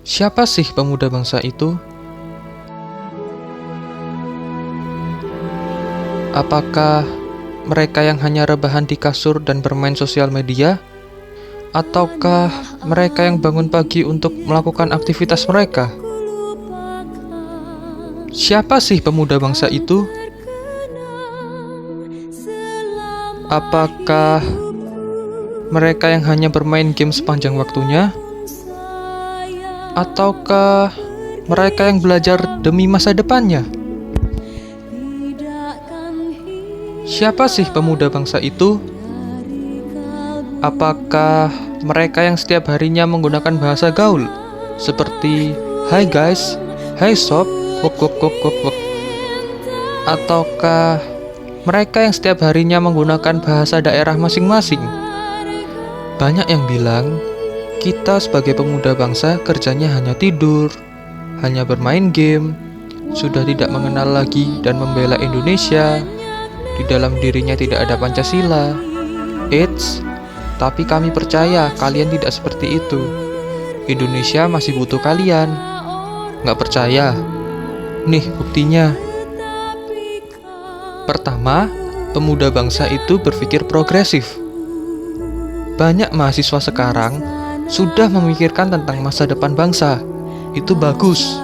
Siapa sih pemuda bangsa itu? Apakah mereka yang hanya rebahan di kasur dan bermain sosial media? Ataukah mereka yang bangun pagi untuk melakukan aktivitas mereka? Siapa sih pemuda bangsa itu? Apakah mereka yang hanya bermain game sepanjang waktunya? Ataukah mereka yang belajar demi masa depannya? Siapa sih pemuda bangsa itu? Apakah mereka yang setiap harinya menggunakan bahasa gaul seperti "Hai guys", "Hai sob", "Wok wok wok wok wok"? Ataukah mereka yang setiap harinya menggunakan bahasa daerah masing-masing? Banyak yang bilang kita sebagai pemuda bangsa kerjanya hanya tidur, hanya bermain game, sudah tidak mengenal lagi dan membela Indonesia. Di dalam dirinya tidak ada Pancasila. Eits, tapi kami percaya kalian tidak seperti itu. Indonesia masih butuh kalian. Nggak percaya? Nih buktinya. Pertama, pemuda bangsa itu berpikir progresif. Banyak mahasiswa sekarang sudah memikirkan tentang masa depan bangsa. Itu bagus.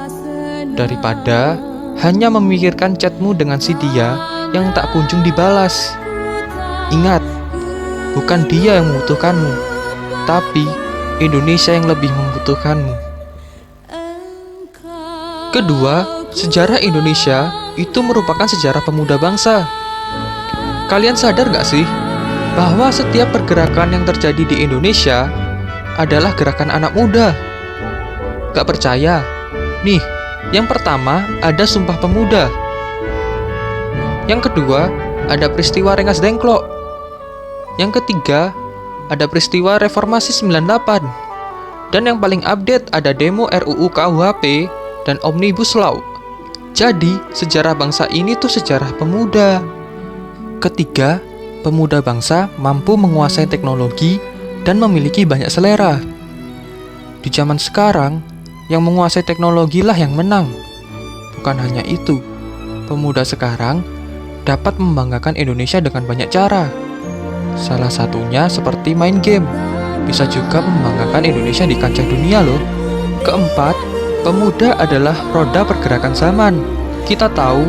Daripada hanya memikirkan chatmu dengan si dia yang tak kunjung dibalas. Ingat, bukan dia yang membutuhkanmu, tapi Indonesia yang lebih membutuhkanmu. Kedua, sejarah Indonesia itu merupakan sejarah pemuda bangsa. Kalian sadar gak sih bahwa setiap pergerakan yang terjadi di Indonesia adalah gerakan anak muda? Gak percaya? Nih, yang pertama ada Sumpah Pemuda. Yang kedua ada peristiwa Rengas Dengklok. Yang ketiga ada peristiwa Reformasi 98. Dan yang paling update ada demo RUU KUHP dan Omnibus Law. Jadi, sejarah bangsa ini tuh sejarah pemuda. Ketiga, pemuda bangsa mampu menguasai teknologi dan memiliki banyak selera. Di zaman sekarang, yang menguasai teknologi lah yang menang. Bukan hanya itu, pemuda sekarang dapat membanggakan Indonesia dengan banyak cara. Salah satunya seperti main game. Bisa juga membanggakan Indonesia di kancah dunia loh. Keempat, pemuda adalah roda pergerakan zaman. Kita tahu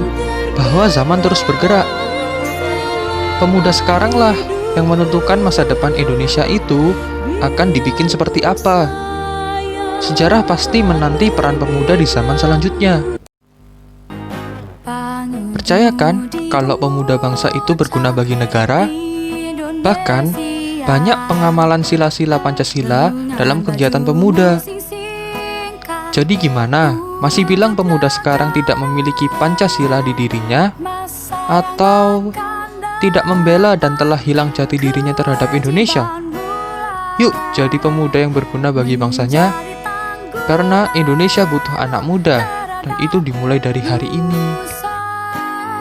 bahwa zaman terus bergerak. Pemuda sekarang lah yang menentukan masa depan Indonesia itu akan dibikin seperti apa. Sejarah pasti menanti peran pemuda di zaman selanjutnya. Percaya kan kalau pemuda bangsa itu berguna bagi negara? Bahkan, banyak pengamalan sila-sila Pancasila dalam kegiatan pemuda. Jadi gimana? Masih bilang pemuda sekarang tidak memiliki Pancasila di dirinya? Atau tidak membela dan telah hilang jati dirinya terhadap Indonesia? Yuk jadi pemuda yang berguna bagi bangsanya, karena Indonesia butuh anak muda, dan itu dimulai dari hari ini.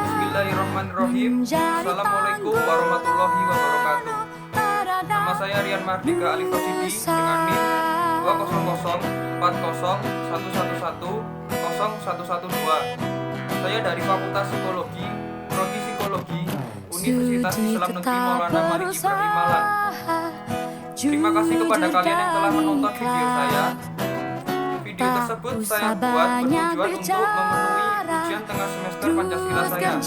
Bismillahirrahmanirrahim. Assalamualaikum warahmatullahi wabarakatuh. Nama saya Rian Mardika Alif Rosidi dengan NIM 2001111101112. Saya dari Fakultas Psikologi, Prodi Psikologi, Universitas Islam Negeri Maulana Malik Ibrahim Malang. Terima kasih kepada kalian yang telah menonton video saya. Video tersebut saya buat bertujuan untuk memenuhi ujian tengah semester Pancasila saya.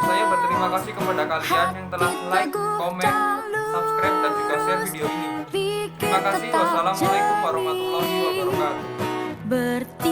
Saya berterima kasih kepada kalian yang telah like, komen, subscribe, dan juga share video ini. Terima kasih. Wassalamualaikum warahmatullahi wabarakatuh.